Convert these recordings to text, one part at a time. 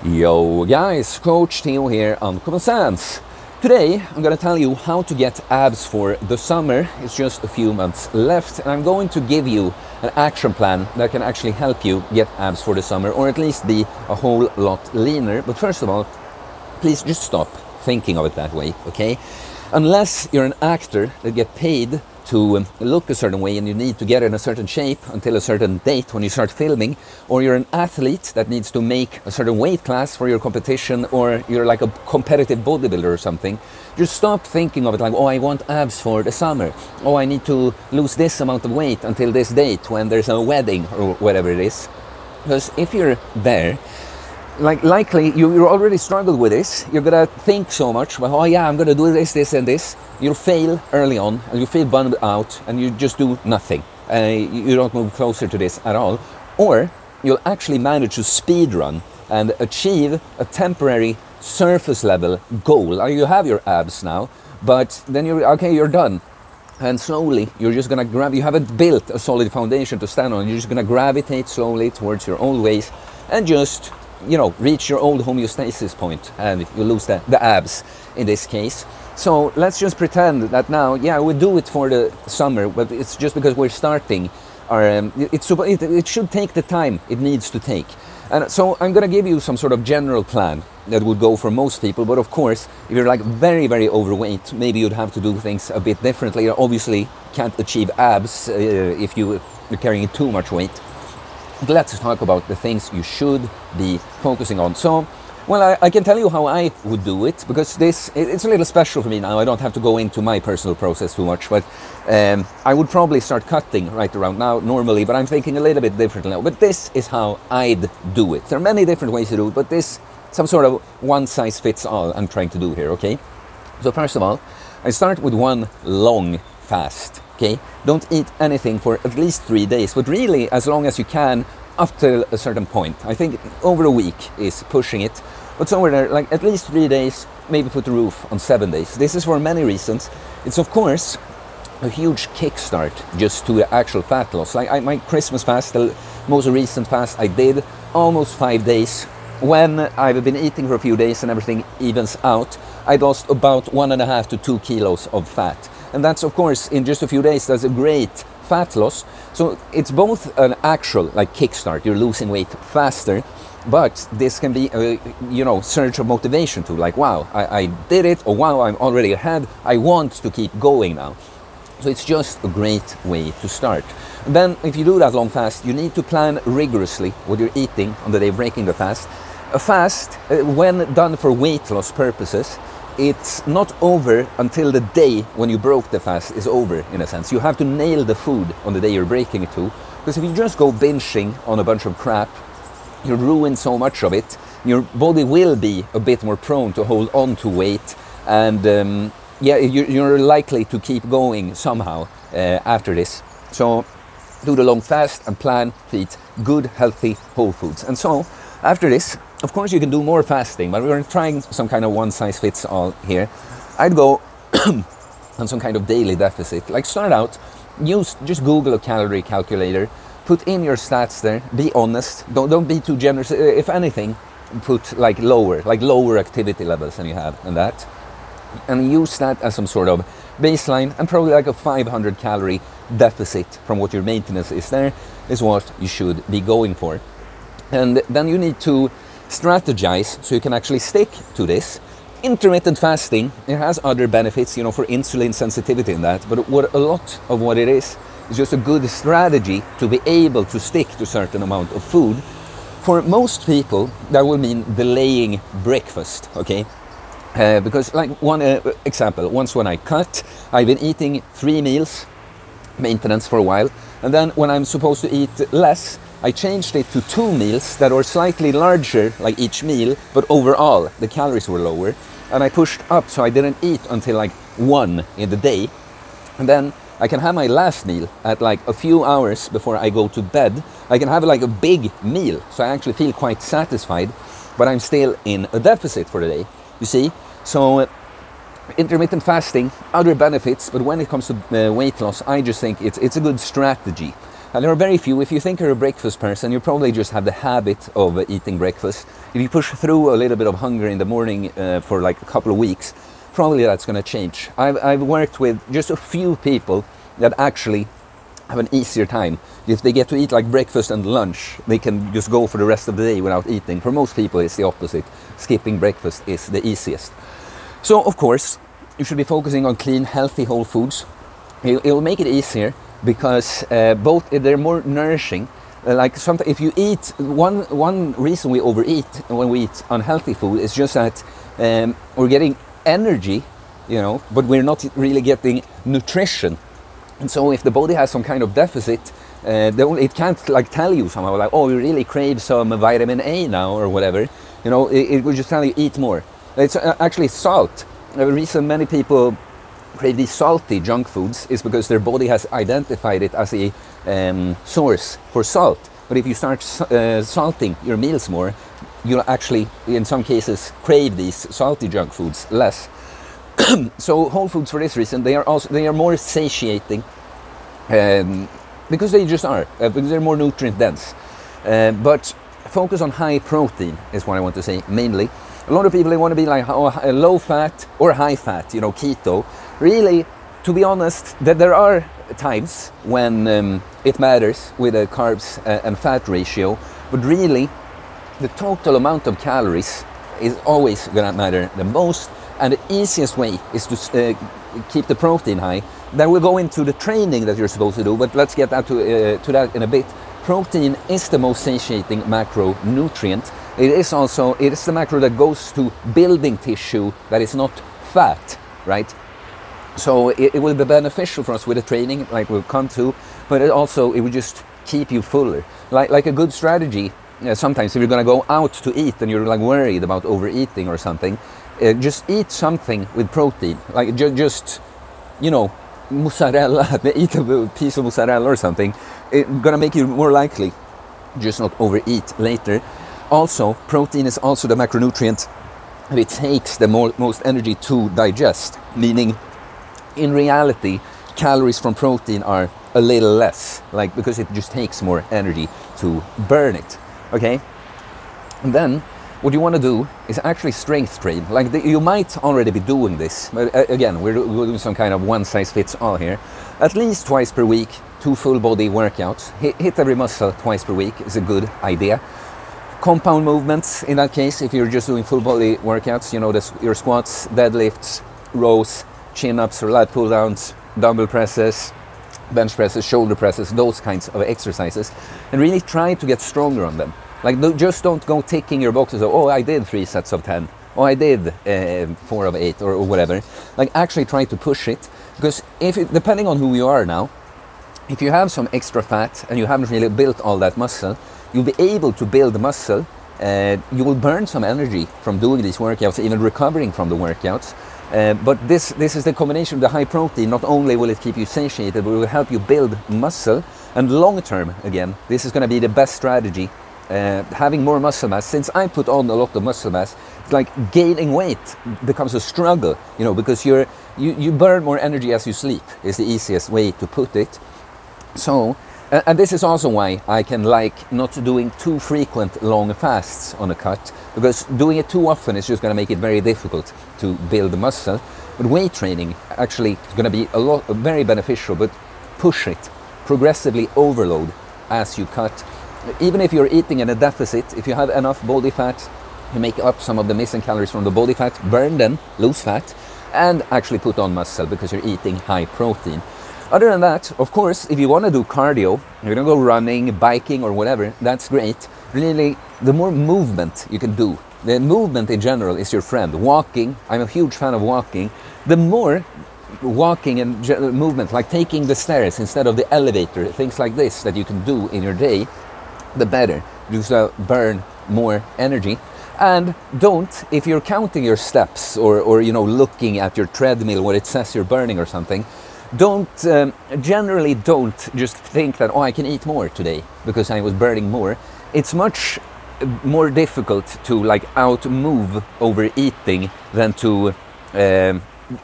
Yo guys, Coach Theo here on Common Sense. Today I'm going to tell you how to get abs for the summer. It's just a few months left and I'm going to give you an action plan that can actually help you get abs for the summer, or at least be a whole lot leaner. But first of all, please just stop thinking of it that way, okay? Unless you're an actor that get paid to look a certain way and you need to get in a certain shape until a certain date when you start filming, or you're an athlete that needs to make a certain weight class for your competition, or you're like a competitive bodybuilder or something, just stop thinking of it like, oh, I want abs for the summer, oh, I need to lose this amount of weight until this date when there's a wedding or whatever it is. Because if you're there, likely you already struggled with this. You're gonna think so much, well, oh yeah, I'm gonna do this, this and this. You'll fail early on and you feel bummed out and you just do nothing. You don't move closer to this at all. Or you'll actually manage to speed run and achieve a temporary surface level goal. You have your abs now, but then you're done. And slowly you're just gonna you haven't built a solid foundation to stand on. You're just gonna gravitate slowly towards your old ways and just, you know, reach your old homeostasis point, and you lose the abs in this case. So let's just pretend that now, yeah, we do it for the summer, but it's just because we're starting our, it should take the time it needs to take. And so I'm gonna give you some sort of general plan that would go for most people, but of course, if you're like very, very overweight, maybe you'd have to do things a bit differently. You obviously can't achieve abs if you're carrying too much weight. Let's talk about the things you should be focusing on. So, well, I can tell you how I would do it, because it's a little special for me now. I don't have to go into my personal process too much, but I would probably start cutting right around now normally, but I'm thinking a little bit differently now. But this is how I'd do it. There are many different ways to do it, but this, some sort of one size fits all I'm trying to do here, okay? So first of all, I start with one long fast. Okay, don't eat anything for at least 3 days, but really as long as you can up till a certain point. I think over a week is pushing it, but somewhere there, like at least 3 days, maybe put the roof on 7 days. This is for many reasons. It's of course a huge kickstart just to the actual fat loss. Like my Christmas fast, the most recent fast I did, almost 5 days. When I've been eating for a few days and everything evens out, I lost about 1.5 to 2 kilos of fat. And that's, of course, in just a few days, that's a great fat loss. So it's both an actual, like, kickstart, you're losing weight faster, but this can be a, you know, surge of motivation too, like, wow, I did it, or wow, I'm already ahead, I want to keep going now. So it's just a great way to start. And then, if you do that long fast, you need to plan rigorously what you're eating on the day of breaking the fast. A fast, when done for weight loss purposes, it's not over until the day when you broke the fast is over, in a sense. You have to nail the food on the day you're breaking it to, because if you just go binging on a bunch of crap, you ruin so much of it. Your body will be a bit more prone to hold on to weight, and yeah, you're likely to keep going somehow after this. So do the long fast and plan to eat good, healthy, whole foods. And so after this, of course, you can do more fasting, but we're trying some kind of one-size-fits-all here. I'd go on some kind of daily deficit. Like, start out, just Google a calorie calculator, put in your stats there, be honest, don't be too generous. If anything, put like lower activity levels than you have, and that. And use that as some sort of baseline, and probably like a 500 calorie deficit from what your maintenance is there is what you should be going for. And then you need to strategize so you can actually stick to this. Intermittent fasting, it has other benefits, you know, for insulin sensitivity and that, but a lot of what it is just a good strategy to be able to stick to a certain amount of food. For most people, that will mean delaying breakfast, okay? Because, like, one example, once when I cut, I've been eating 3 meals, maintenance for a while, and then when I'm supposed to eat less, I changed it to 2 meals that were slightly larger, like each meal, but overall the calories were lower. And I pushed up, so I didn't eat until like 1 in the day. And then I can have my last meal at like a few hours before I go to bed. I can have like a big meal, so I actually feel quite satisfied, but I'm still in a deficit for the day, you see? So intermittent fasting, other benefits, but when it comes to weight loss, I just think it's a good strategy. And there are very few. If you think you're a breakfast person, you probably just have the habit of eating breakfast. If you push through a little bit of hunger in the morning for like a couple of weeks, probably that's going to change. I've worked with just a few people that actually have an easier time. If they get to eat like breakfast and lunch, they can just go for the rest of the day without eating. For most people, it's the opposite. Skipping breakfast is the easiest. So, of course, you should be focusing on clean, healthy, whole foods. It'll make it easier because both they're more nourishing. Like sometimes, if you eat one reason we overeat when we eat unhealthy food is just that we're getting energy, you know, but we're not really getting nutrition. And so, if the body has some kind of deficit, it can't like tell you somehow like, oh, you really crave some vitamin A now or whatever. You know, it will just tell you eat more. It's actually salt. The reason many people crave these salty junk foods is because their body has identified it as a source for salt. But if you start salting your meals more, you'll actually, in some cases, crave these salty junk foods less. So whole foods, for this reason, they are more satiating because they just are, because they're more nutrient dense. But focus on high protein is what I want to say mainly. A lot of people, they want to be like low fat or high fat, you know, keto. Really, to be honest, that there are times when it matters with a carbs and fat ratio, but really the total amount of calories is always going to matter the most, and the easiest way is to keep the protein high. Then we'll go into the training that you're supposed to do, but let's get to that in a bit. Protein is the most satiating macronutrient. It is the macro that goes to building tissue that is not fat, right? So it will be beneficial for us with the training, like we'll come to, but it will just keep you fuller. Like a good strategy, sometimes if you're going to go out to eat and you're like worried about overeating or something, just eat something with protein, like just, you know, mozzarella, eat a piece of mozzarella or something. It's going to make you more likely just not overeat later. Also, protein is also the macronutrient that it takes the most energy to digest, meaning in reality, calories from protein are a little less, like because it just takes more energy to burn it, okay? And then what you want to do is actually strength train. Like you might already be doing this, but again, we're doing some kind of one size fits all here. At least twice per week, 2 full body workouts. Hit every muscle twice per week is a good idea. Compound movements, in that case, if you're just doing full body workouts, you know, your squats, deadlifts, rows, chin-ups or lat pull-downs, dumbbell presses, bench presses, shoulder presses, those kinds of exercises, and really try to get stronger on them. Like, just don't go ticking your boxes of, oh, I did 3 sets of 10, oh, I did 4 of 8, or whatever. Like, actually try to push it, because depending on who you are now, if you have some extra fat and you haven't really built all that muscle, you'll be able to build muscle. You will burn some energy from doing these workouts, even recovering from the workouts. But this is the combination of the high protein. Not only will it keep you satiated, but it will help you build muscle. And long term, again, this is going to be the best strategy. Having more muscle mass, since I put on a lot of muscle mass, it's like gaining weight becomes a struggle, you know, because you burn more energy as you sleep, is the easiest way to put it. So, and this is also why I can like not doing too frequent long fasts on a cut, because doing it too often is just going to make it very difficult to build muscle. But weight training actually is going to be very beneficial, but push it, progressively overload as you cut. Even if you're eating in a deficit, if you have enough body fat, you make up some of the missing calories from the body fat, burn them, lose fat, and actually put on muscle because you're eating high protein. Other than that, of course, if you want to do cardio, you're going to go running, biking or whatever, that's great. Really, the more movement you can do, the movement in general is your friend. Walking, I'm a huge fan of walking. The more walking and movement, like taking the stairs instead of the elevator, things like this that you can do in your day, the better. You just burn more energy. And don't, if you're counting your steps or you know, looking at your treadmill where it says you're burning or something, generally don't just think that, oh, I can eat more today because I was burning more. It's much more difficult to like out-move overeating than to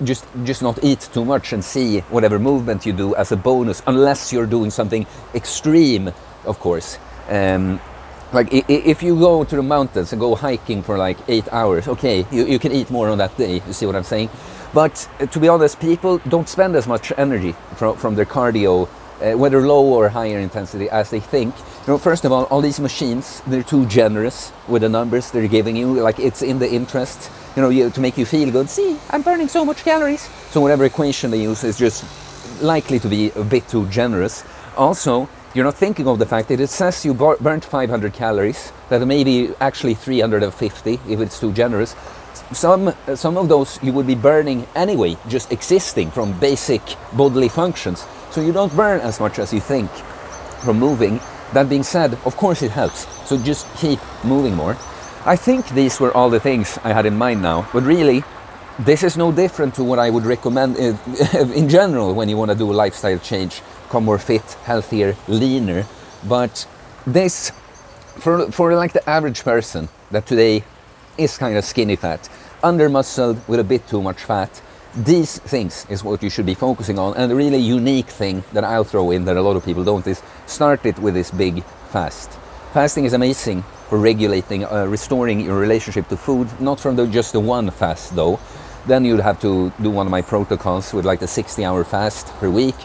just not eat too much and see whatever movement you do as a bonus, unless you're doing something extreme, of course. Like if you go to the mountains and go hiking for like 8 hours, okay, you can eat more on that day, you see what I'm saying? But to be honest, people don't spend as much energy from their cardio, whether low or higher intensity, as they think. You know, first of all these machines, they're too generous with the numbers they're giving you. Like, it's in the interest, you know, to make you feel good. See, I'm burning so much calories. So whatever equation they use is just likely to be a bit too generous. Also, you're not thinking of the fact that it says you burnt 500 calories, that maybe actually 350 if it's too generous. Some of those you would be burning anyway, just existing from basic bodily functions. So you don't burn as much as you think from moving. That being said, of course it helps. So just keep moving more. I think these were all the things I had in mind now, but really, this is no different to what I would recommend in general when you want to do a lifestyle change, become more fit, healthier, leaner. But this, for like the average person that today is kind of skinny fat, under muscled with a bit too much fat, these things is what you should be focusing on. And the really unique thing that I'll throw in that a lot of people don't is start it with this big fast. Fasting is amazing for regulating, restoring your relationship to food, not from just the one fast though. Then you'd have to do one of my protocols with like the 60-hour fast per week.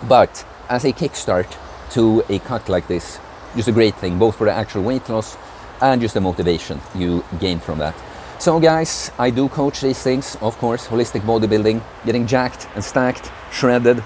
But as a kickstart to a cut like this, just a great thing, both for the actual weight loss and just the motivation you gain from that. So guys, I do coach these things, of course, holistic bodybuilding, getting jacked and stacked, shredded,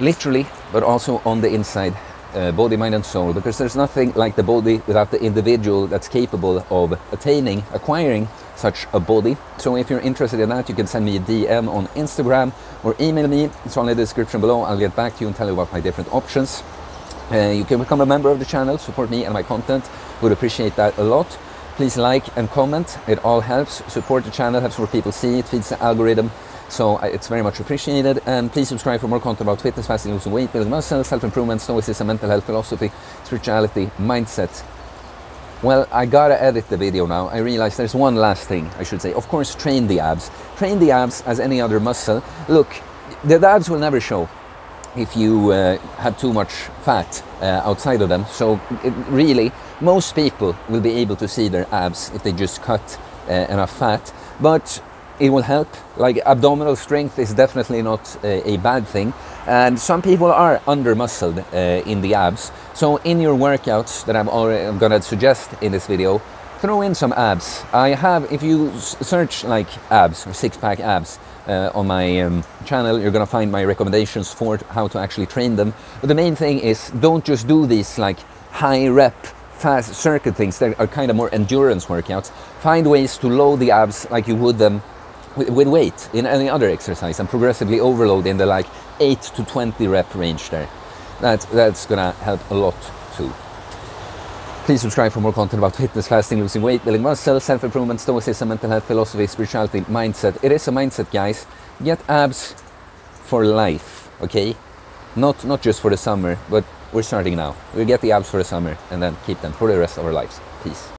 literally, but also on the inside, body, mind and soul, because there's nothing like the body without the individual that's capable of acquiring such a body. So if you're interested in that, you can send me a DM on Instagram or email me. It's all in the description below. I'll get back to you and tell you about my different options. You can become a member of the channel, support me and my content. Would appreciate that a lot. Please like and comment. It all helps. Support the channel, helps more people see it, feeds the algorithm. So it's very much appreciated. And please subscribe for more content about fitness, fasting, losing weight, building muscle, self-improvement, stoicism, mental health, philosophy, spirituality, mindset. Well, I gotta edit the video now. I realize there's one last thing I should say. Of course, train the abs. Train the abs as any other muscle. Look, the abs will never show if you have too much fat outside of them. So really, most people will be able to see their abs if they just cut enough fat. But it will help. Like, abdominal strength is definitely not a bad thing. And some people are under muscled in the abs. So in your workouts that I'm gonna suggest in this video, throw in some abs. I have, if you search like abs or six-pack abs on my channel, you're gonna find my recommendations for how to actually train them. But the main thing is, don't just do these like high rep, fast circuit things that are kind of more endurance workouts. Find ways to load the abs like you would them with weight in any other exercise, and progressively overload in the like 8 to 20 rep range there. That's gonna help a lot too. Please subscribe for more content about fitness, fasting, losing weight, building muscle, self-improvement, stoicism, mental health, philosophy, spirituality, mindset. It is a mindset, guys. Get abs for life, okay? Not just for the summer, but we're starting now. We'll get the abs for the summer and then keep them for the rest of our lives. Peace.